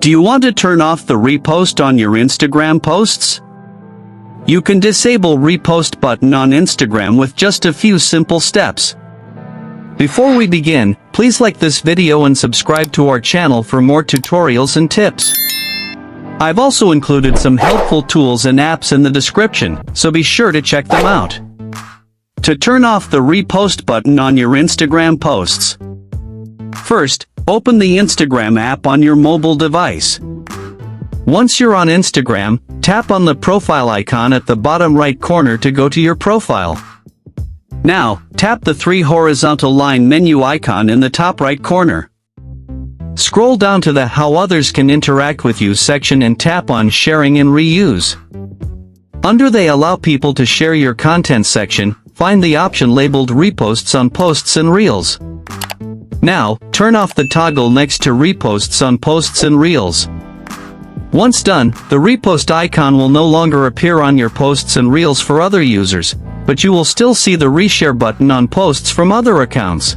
Do you want to turn off the repost on your Instagram posts? You can disable repost button on Instagram with just a few simple steps. Before we begin, please like this video and subscribe to our channel for more tutorials and tips. I've also included some helpful tools and apps in the description, so be sure to check them out. To turn off the repost button on your Instagram posts. First, open the Instagram app on your mobile device. Once you're on Instagram, tap on the profile icon at the bottom right corner to go to your profile. Now, tap the three horizontal line menu icon in the top right corner. Scroll down to the How Others Can Interact With You section and tap on Sharing and Reuse. Under the Allow People to Share Your Content section, find the option labeled Reposts on Posts and Reels. Now, turn off the toggle next to Reposts on Posts and Reels. Once done, the repost icon will no longer appear on your posts and reels for other users, but you will still see the reshare button on posts from other accounts.